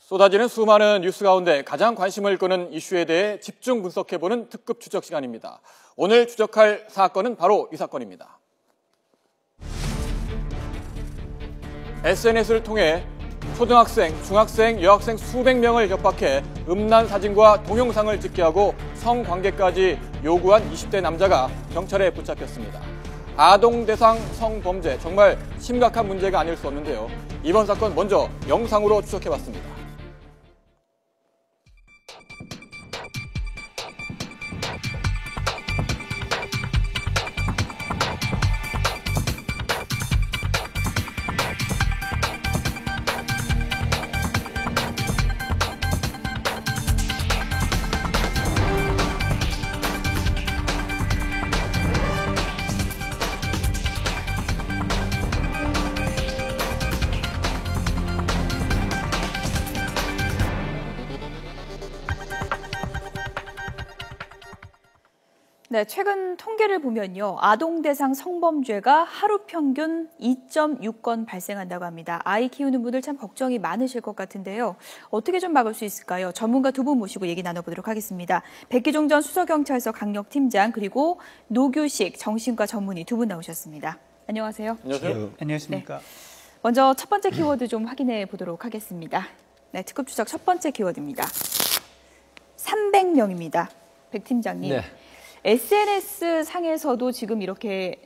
쏟아지는 수많은 뉴스 가운데 가장 관심을 끄는 이슈에 대해 집중 분석해보는 특급 추적 시간입니다. 오늘 추적할 사건은 바로 이 사건입니다. SNS를 통해 초등학생, 중학생, 여학생 수백 명을 협박해 음란 사진과 동영상을 찍게 하고 성관계까지 요구한 20대 남자가 경찰에 붙잡혔습니다. 아동 대상 성범죄, 정말 심각한 문제가 아닐 수 없는데요. 이번 사건 먼저 영상으로 추적해봤습니다. 네, 최근 통계를 보면요. 아동 대상 성범죄가 하루 평균 2.6건 발생한다고 합니다. 아이 키우는 분들 참 걱정이 많으실 것 같은데요. 어떻게 좀 막을 수 있을까요? 전문가 두 분 모시고 얘기 나눠보도록 하겠습니다. 백기종 전 수서경찰서 강력팀장 그리고 노규식 정신과 전문의 두 분 나오셨습니다. 안녕하세요. 안녕하세요. 안녕하십니까. 네. 먼저 첫 번째 키워드 좀 확인해 보도록 하겠습니다. 네, 특급 추적 첫 번째 키워드입니다. 300명입니다. 백 팀장님. 네. SNS 상에서도 지금 이렇게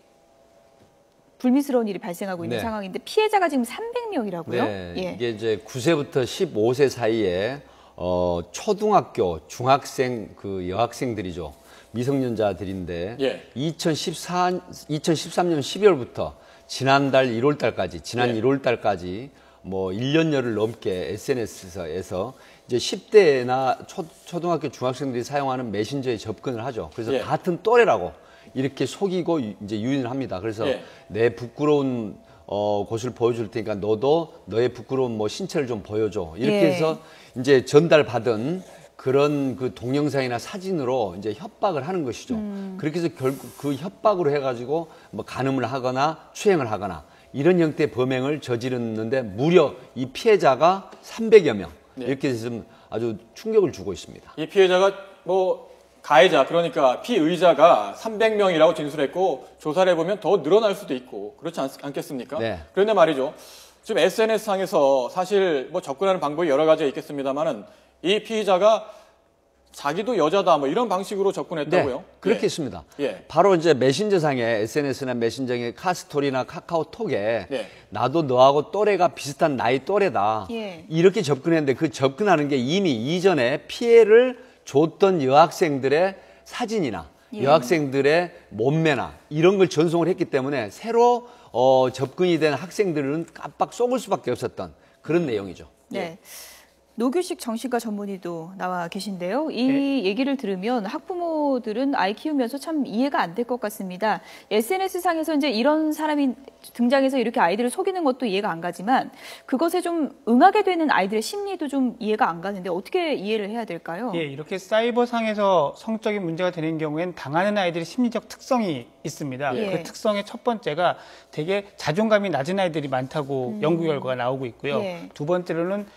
불미스러운 일이 발생하고 있는 상황인데 피해자가 지금 300명이라고요? 네, 예. 이게 이제 9세부터 15세 사이에 초등학교, 중학생 그 여학생들이죠. 미성년자들인데 2013년 12월부터 지난달 1월 달까지 지난 1월 달까지 뭐 1년여를 넘게 SNS에서 이제 10대나 초등학교 중학생들이 사용하는 메신저에 접근을 하죠. 그래서 같은 또래라고 이렇게 속이고 이제 유인을 합니다. 그래서 내 부끄러운 곳을 보여줄 테니까 너도 너의 부끄러운 뭐 신체를 좀 보여줘. 이렇게 해서 이제 전달받은 그런 그 동영상이나 사진으로 이제 협박을 하는 것이죠. 그렇게 해서 결국 그 협박으로 해가지고 뭐 간음을 하거나 추행을 하거나 이런 형태의 범행을 저지르는데 무려 이 피해자가 300여 명. 이렇게 해서 아주 충격을 주고 있습니다. 이 피해자가 뭐 가해자, 그러니까 피의자가 300명이라고 진술했고 조사를 해보면 더 늘어날 수도 있고 그렇지 않겠습니까? 그런데 말이죠. 지금 SNS상에서 사실 뭐 접근하는 방법이 여러 가지가 있겠습니다만은 이 피의자가 자기도 여자다 뭐 이런 방식으로 접근했다고요? 네, 그렇게 했습니다. 바로 이제 메신저상에 SNS나 메신저의 카스토리나 카카오톡에 나도 너하고 또래가 비슷한 나이 또래다. 이렇게 접근했는데 그 접근하는 게 이미 이전에 피해를 줬던 여학생들의 사진이나 여학생들의 몸매나 이런 걸 전송을 했기 때문에 새로 접근이 된 학생들은 깜빡 속을 수밖에 없었던 그런 내용이죠. 네. 노규식 정신과 전문의도 나와 계신데요. 이 얘기를 들으면 학부모들은 아이 키우면서 참 이해가 안 될 것 같습니다. SNS상에서 이제 이런 사람이 등장해서 이렇게 아이들을 속이는 것도 이해가 안 가지만 그것에 좀 응하게 되는 아이들의 심리도 좀 이해가 안 가는데 어떻게 이해를 해야 될까요? 이렇게 사이버상에서 성적인 문제가 되는 경우에는 당하는 아이들의 심리적 특성이 있습니다. 그 특성의 첫 번째가 되게 자존감이 낮은 아이들이 많다고 연구 결과가 나오고 있고요. 두 번째로는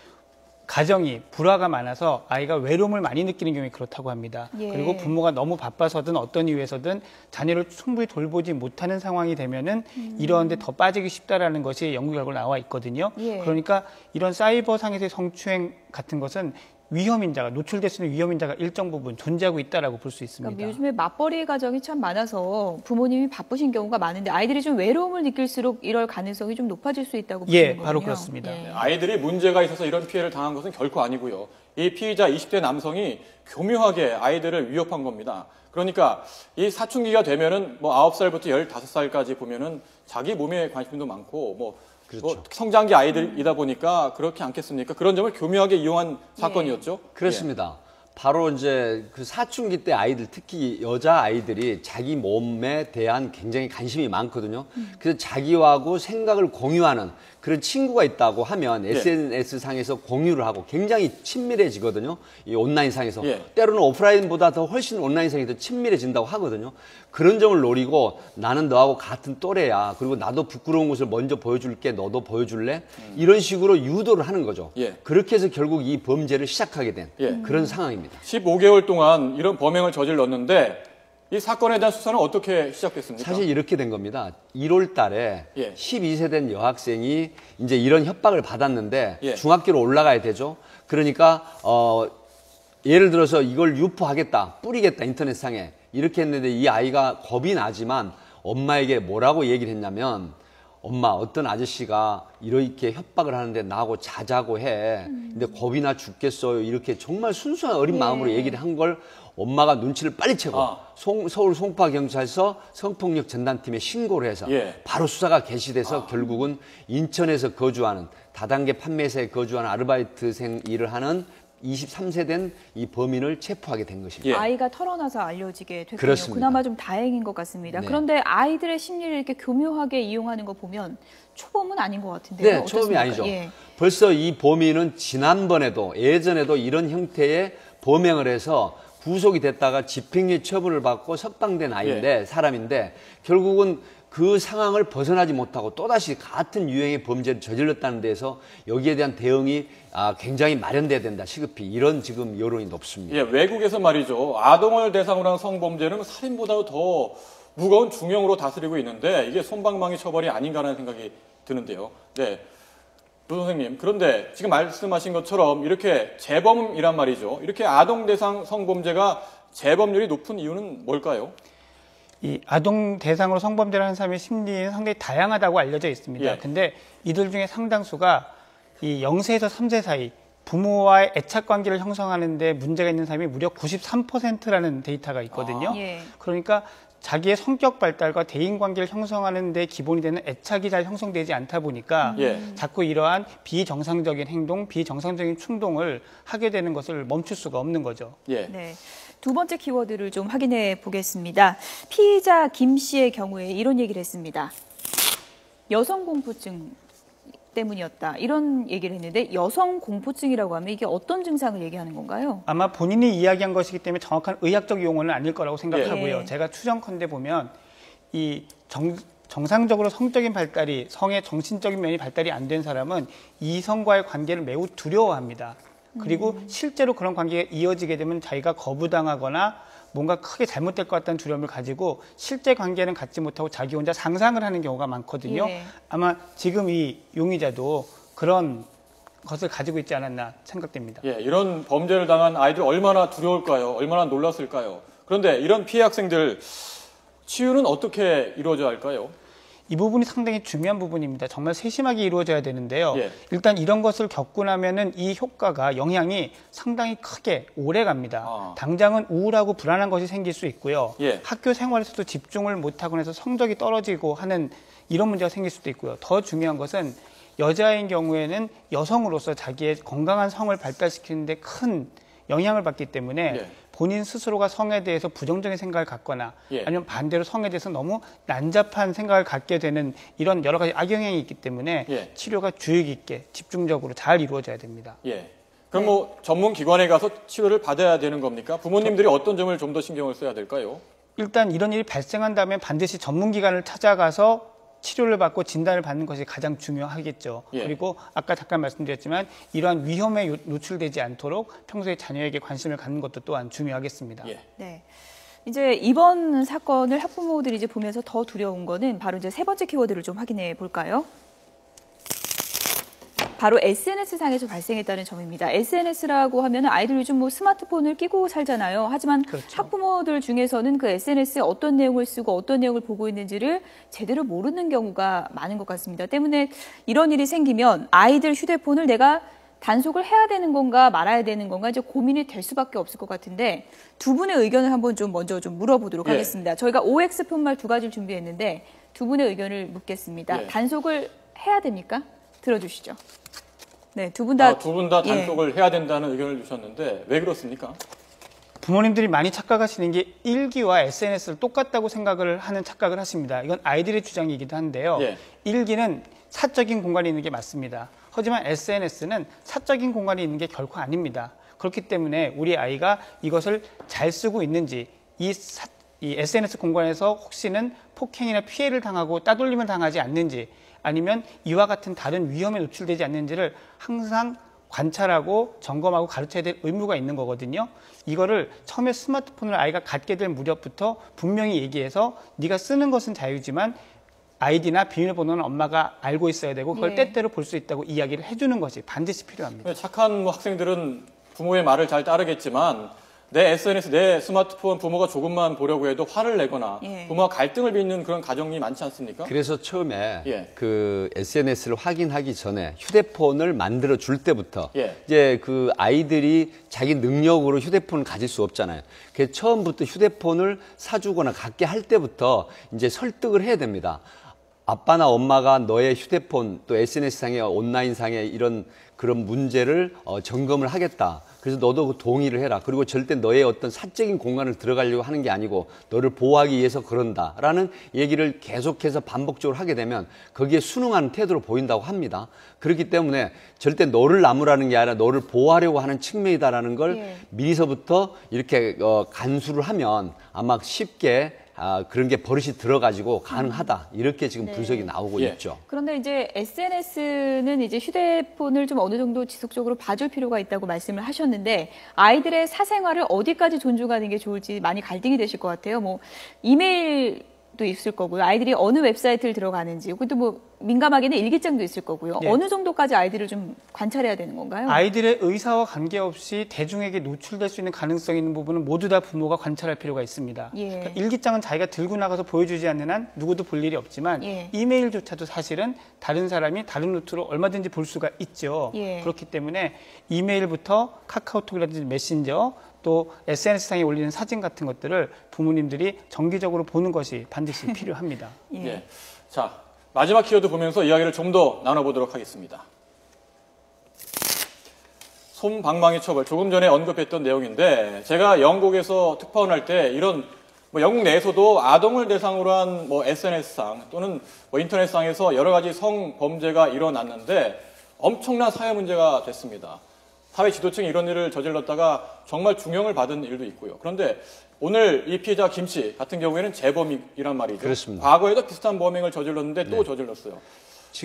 가정이 불화가 많아서 아이가 외로움을 많이 느끼는 경우에 그렇다고 합니다. 그리고 부모가 너무 바빠서든 어떤 이유에서든 자녀를 충분히 돌보지 못하는 상황이 되면은 이런 데 더 빠지기 쉽다라는 것이 연구 결과로 나와 있거든요. 그러니까 이런 사이버상에서의 성추행 같은 것은 위험인자가 노출될 수 있는 위험인자가 일정 부분 존재하고 있다라고 볼 수 있습니다. 그러니까 요즘에 맞벌이 가정이 참 많아서 부모님이 바쁘신 경우가 많은데 아이들이 좀 외로움을 느낄수록 이럴 가능성이 좀 높아질 수 있다고 보시는 거군요. 바로 그렇습니다. 아이들이 문제가 있어서 이런 피해를 당한 것은 결코 아니고요. 이 피의자 20대 남성이 교묘하게 아이들을 위협한 겁니다. 그러니까 이 사춘기가 되면은 뭐 9살부터 15살까지 보면은 자기 몸에 관심도 많고 뭐 성장기 아이들이다 보니까 그렇지 않겠습니까? 그런 점을 교묘하게 이용한 사건이었죠. 그렇습니다. 바로 이제 그 사춘기 때 아이들, 특히 여자 아이들이 자기 몸에 대한 굉장히 관심이 많거든요. 그래서 자기하고 생각을 공유하는 그런 친구가 있다고 하면 SNS상에서 공유를 하고 굉장히 친밀해지거든요. 이 온라인상에서. 때로는 오프라인보다 더 훨씬 온라인상이 더 친밀해진다고 하거든요. 그런 점을 노리고 나는 너하고 같은 또래야. 그리고 나도 부끄러운 것을 먼저 보여줄게. 너도 보여줄래? 이런 식으로 유도를 하는 거죠. 그렇게 해서 결국 이 범죄를 시작하게 된 그런 상황입니다. 15개월 동안 이런 범행을 저질렀는데 이 사건에 대한 수사는 어떻게 시작됐습니까? 사실 이렇게 된 겁니다. 1월 달에 12세 된 여학생이 이제 이런 협박을 받았는데 중학교로 올라가야 되죠. 그러니까 예를 들어서 이걸 유포하겠다, 뿌리겠다 인터넷상에 이렇게 했는데 이 아이가 겁이 나지만 엄마에게 뭐라고 얘기를 했냐면 엄마 어떤 아저씨가 이렇게 협박을 하는데 나하고 자자고 해. 근데 겁이 나 죽겠어요. 이렇게 정말 순수한 어린 마음으로 얘기를 한 걸 엄마가 눈치를 빨리 채고 서울 송파경찰서 성폭력 전담팀에 신고를 해서 바로 수사가 개시돼서 결국은 인천에서 거주하는 다단계 판매사에 거주하는 아르바이트생 일을 하는 23세 된 이 범인을 체포하게 된 것입니다. 아이가 털어놔서 알려지게 됐군요. 그렇습니다. 그나마 좀 다행인 것 같습니다. 그런데 아이들의 심리를 이렇게 교묘하게 이용하는 거 보면 초범은 아닌 것 같은데요. 네, 초범이 아니죠. 벌써 이 범인은 지난번에도 예전에도 이런 형태의 범행을 해서 구속이 됐다가 집행유예 처분을 받고 석방된 아이인데 사람인데 결국은 그 상황을 벗어나지 못하고 또다시 같은 유형의 범죄를 저질렀다는 데서 여기에 대한 대응이 굉장히 마련돼야 된다, 시급히. 이런 지금 여론이 높습니다. 외국에서 말이죠. 아동을 대상으로 한 성범죄는 살인보다도 더 무거운 중형으로 다스리고 있는데 이게 솜방망이 처벌이 아닌가라는 생각이 드는데요. 네. 루 선생님, 그런데 지금 말씀하신 것처럼 이렇게 재범이란 말이죠. 이렇게 아동 대상 성범죄가 재범률이 높은 이유는 뭘까요? 이 아동 대상으로 성범죄를 하는 사람의 심리는 상당히 다양하다고 알려져 있습니다. 근데 이들 중에 상당수가 이 0세에서 3세 사이 부모와의 애착 관계를 형성하는 데 문제가 있는 사람이 무려 93%라는 데이터가 있거든요. 그러니까 자기의 성격 발달과 대인 관계를 형성하는 데 기본이 되는 애착이 잘 형성되지 않다 보니까 자꾸 이러한 비정상적인 행동, 비정상적인 충동을 하게 되는 것을 멈출 수가 없는 거죠. 네. 두 번째 키워드를 좀 확인해 보겠습니다. 피의자 김 씨의 경우에 이런 얘기를 했습니다. 여성 공포증 때문이었다. 이런 얘기를 했는데 여성 공포증이라고 하면 이게 어떤 증상을 얘기하는 건가요? 아마 본인이 이야기한 것이기 때문에 정확한 의학적 용어는 아닐 거라고 생각하고요. 제가 추정컨대 보면 이 정상적으로 성적인 발달이, 성의 정신적인 면이 발달이 안 된 사람은 이성과의 관계를 매우 두려워합니다. 그리고 실제로 그런 관계가 이어지게 되면 자기가 거부당하거나 뭔가 크게 잘못될 것 같다는 두려움을 가지고 실제 관계는 갖지 못하고 자기 혼자 상상을 하는 경우가 많거든요. 아마 지금 이 용의자도 그런 것을 가지고 있지 않았나 생각됩니다. 이런 범죄를 당한 아이들 얼마나 두려울까요? 얼마나 놀랐을까요? 그런데 이런 피해 학생들 치유는 어떻게 이루어져야 할까요? 이 부분이 상당히 중요한 부분입니다. 정말 세심하게 이루어져야 되는데요. 일단 이런 것을 겪고 나면은 이 효과가, 영향이 상당히 크게 오래 갑니다. 당장은 우울하고 불안한 것이 생길 수 있고요. 학교 생활에서도 집중을 못하고 해서 성적이 떨어지고 하는 이런 문제가 생길 수도 있고요. 더 중요한 것은 여자인 경우에는 여성으로서 자기의 건강한 성을 발달시키는 데 큰 영향을 받기 때문에 본인 스스로가 성에 대해서 부정적인 생각을 갖거나 아니면 반대로 성에 대해서 너무 난잡한 생각을 갖게 되는 이런 여러 가지 악영향이 있기 때문에 치료가 주의 깊게 집중적으로 잘 이루어져야 됩니다. 그럼 뭐 전문 기관에 가서 치료를 받아야 되는 겁니까? 부모님들이 어떤 점을 좀 더 신경을 써야 될까요? 일단 이런 일이 발생한다면 반드시 전문 기관을 찾아가서 치료를 받고 진단을 받는 것이 가장 중요하겠죠. 그리고 아까 잠깐 말씀드렸지만 이러한 위험에 노출되지 않도록 평소에 자녀에게 관심을 갖는 것도 또한 중요하겠습니다. 네. 이제 이번 사건을 학부모들이 이제 보면서 더 두려운 거는 바로 이제 세 번째 키워드를 좀 확인해 볼까요? 바로 SNS상에서 발생했다는 점입니다. SNS라고 하면 아이들 요즘 뭐 스마트폰을 끼고 살잖아요. 하지만 학부모들 중에서는 그 SNS에 어떤 내용을 쓰고 어떤 내용을 보고 있는지를 제대로 모르는 경우가 많은 것 같습니다. 때문에 이런 일이 생기면 아이들 휴대폰을 내가 단속을 해야 되는 건가 말아야 되는 건가 이제 고민이 될 수밖에 없을 것 같은데 두 분의 의견을 한번 좀 먼저 좀 물어보도록 하겠습니다. 저희가 OX 편말 두 가지를 준비했는데 두 분의 의견을 묻겠습니다. 단속을 해야 됩니까? 들어주시죠. 네, 두 분 다 단속을 해야 된다는 의견을 주셨는데 왜 그렇습니까? 부모님들이 많이 착각하시는 게 일기와 SNS를 똑같다고 생각을 하는 착각을 하십니다. 이건 아이들의 주장이기도 한데요. 예. 일기는 사적인 공간이 있는 게 맞습니다. 하지만 SNS는 사적인 공간이 있는 게 결코 아닙니다. 그렇기 때문에 우리 아이가 이것을 잘 쓰고 있는지, 이 SNS 공간에서 혹시는 폭행이나 피해를 당하고 따돌림을 당하지 않는지, 아니면 이와 같은 다른 위험에 노출되지 않는지를 항상 관찰하고 점검하고 가르쳐야 될 의무가 있는 거거든요. 이거를 처음에 스마트폰을 아이가 갖게 될 무렵부터 분명히 얘기해서 네가 쓰는 것은 자유지만 아이디나 비밀번호는 엄마가 알고 있어야 되고 그걸 때때로 볼 수 있다고 이야기를 해주는 것이 반드시 필요합니다. 착한 학생들은 부모의 말을 잘 따르겠지만 내 SNS, 내 스마트폰 부모가 조금만 보려고 해도 화를 내거나 부모와 갈등을 빚는 그런 가정이 많지 않습니까? 그래서 처음에 그 SNS를 확인하기 전에 휴대폰을 만들어 줄 때부터 이제 그 아이들이 자기 능력으로 휴대폰을 가질 수 없잖아요. 그래서 처음부터 휴대폰을 사주거나 갖게 할 때부터 이제 설득을 해야 됩니다. 아빠나 엄마가 너의 휴대폰 또 SNS상의 온라인상의 이런 그런 문제를 점검을 하겠다. 그래서 너도 그 동의를 해라. 그리고 절대 너의 어떤 사적인 공간을 들어가려고 하는 게 아니고 너를 보호하기 위해서 그런다라는 얘기를 계속해서 반복적으로 하게 되면 거기에 순응하는 태도로 보인다고 합니다. 그렇기 때문에 절대 너를 나무라는 게 아니라 너를 보호하려고 하는 측면이다라는 걸 미리서부터 이렇게 간수를 하면 아마 쉽게 그런 게 버릇이 들어가지고 가능하다. 이렇게 지금 분석이 나오고 있죠. 그런데 이제 SNS는 이제 휴대폰을 좀 어느 정도 지속적으로 봐줄 필요가 있다고 말씀을 하셨는데 아이들의 사생활을 어디까지 존중하는 게 좋을지 많이 갈등이 되실 것 같아요. 뭐 이메일도 있을 거고요. 아이들이 어느 웹사이트를 들어가는지, 그것도 뭐 민감하게는 일기장도 있을 거고요. 어느 정도까지 아이들을 좀 관찰해야 되는 건가요? 아이들의 의사와 관계없이 대중에게 노출될 수 있는 가능성이 있는 부분은 모두 다 부모가 관찰할 필요가 있습니다. 그러니까 일기장은 자기가 들고 나가서 보여주지 않는 한 누구도 볼 일이 없지만 이메일조차도 사실은 다른 사람이 다른 루트로 얼마든지 볼 수가 있죠. 그렇기 때문에 이메일부터 카카오톡이라든지 메신저, 또 SNS상에 올리는 사진 같은 것들을 부모님들이 정기적으로 보는 것이 반드시 필요합니다. 자, 마지막 키워드 보면서 이야기를 좀 더 나눠보도록 하겠습니다. 솜방망이 처벌, 조금 전에 언급했던 내용인데 제가 영국에서 특파원할 때 이런 영국 내에서도 아동을 대상으로 한 SNS상 또는 인터넷상에서 여러 가지 성범죄가 일어났는데 엄청난 사회 문제가 됐습니다. 사회 지도층이 이런 일을 저질렀다가 정말 중형을 받은 일도 있고요. 그런데 오늘 이 피해자 김 씨 같은 경우에는 재범이란 말이죠. 그렇습니다. 과거에도 비슷한 범행을 저질렀는데 또 저질렀어요.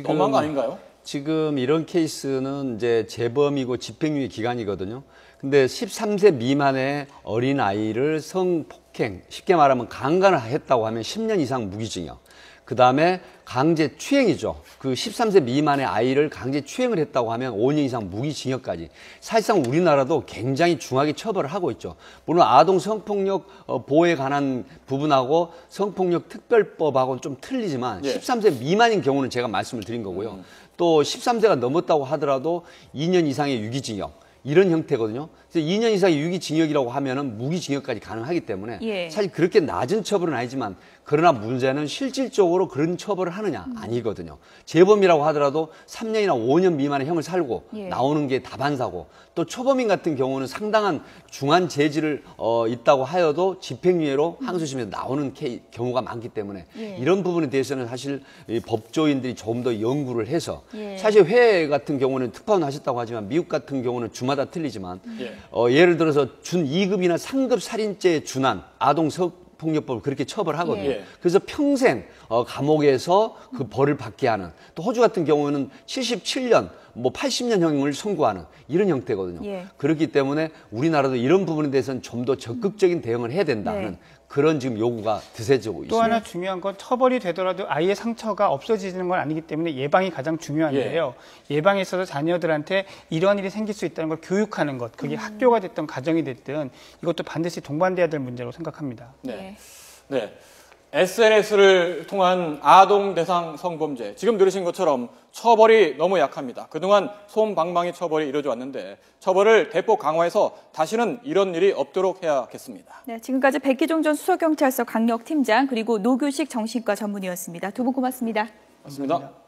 너무한 거 아닌가요? 지금 이런 케이스는 이제 재범이고 집행유예 기간이거든요. 근데 13세 미만의 어린 아이를 성폭행, 쉽게 말하면 강간을 했다고 하면 10년 이상 무기징역. 그 다음에 강제 추행이죠. 그 13세 미만의 아이를 강제 추행을 했다고 하면 5년 이상 무기징역까지. 사실상 우리나라도 굉장히 중하게 처벌을 하고 있죠. 물론 아동 성폭력 보호에 관한 부분하고 성폭력 특별법하고는 좀 틀리지만 13세 미만인 경우는 제가 말씀을 드린 거고요. 또 13세가 넘었다고 하더라도 2년 이상의 유기징역. 이런 형태거든요. 그래서 2년 이상의 유기징역이라고 하면은 무기징역까지 가능하기 때문에 사실 그렇게 낮은 처벌은 아니지만 그러나 문제는 실질적으로 그런 처벌을 하느냐 아니거든요. 재범이라고 하더라도 3년이나 5년 미만의 형을 살고 나오는 게 다반사고 또 초범인 같은 경우는 상당한 중한 죄질을 있다고 하여도 집행유예로 항소심에서 나오는 경우가 많기 때문에 이런 부분에 대해서는 사실 법조인들이 조금 더 연구를 해서 사실 회계 같은 경우는 특파원 하셨다고 하지만 미국 같은 경우는 주마다 틀리지만 예를 들어서 준 2급이나 상급 살인죄에 준한 아동 폭력법을 그렇게 처벌하거든요. 그래서 평생 감옥에서 그 벌을 받게 하는, 또 호주 같은 경우는 77년, 80년형을 선고하는 이런 형태거든요. 그렇기 때문에 우리나라도 이런 부분에 대해서는 좀 더 적극적인 대응을 해야 된다는 그런 지금 요구가 드세지고 있습니다. 또 하나 중요한 건 처벌이 되더라도 아이의 상처가 없어지는 건 아니기 때문에 예방이 가장 중요한데요. 예방에 있어서 자녀들한테 이런 일이 생길 수 있다는 걸 교육하는 것, 그게 학교가 됐든 가정이 됐든 이것도 반드시 동반돼야 될 문제로 생각합니다. SNS를 통한 아동 대상 성범죄, 지금 들으신 것처럼 처벌이 너무 약합니다. 그동안 솜방망이 처벌이 이루어져 왔는데 처벌을 대폭 강화해서 다시는 이런 일이 없도록 해야겠습니다. 지금까지 백기종 전 수서경찰서 강력팀장 그리고 노규식 정신과 전문의였습니다. 두 분 고맙습니다. 고맙습니다.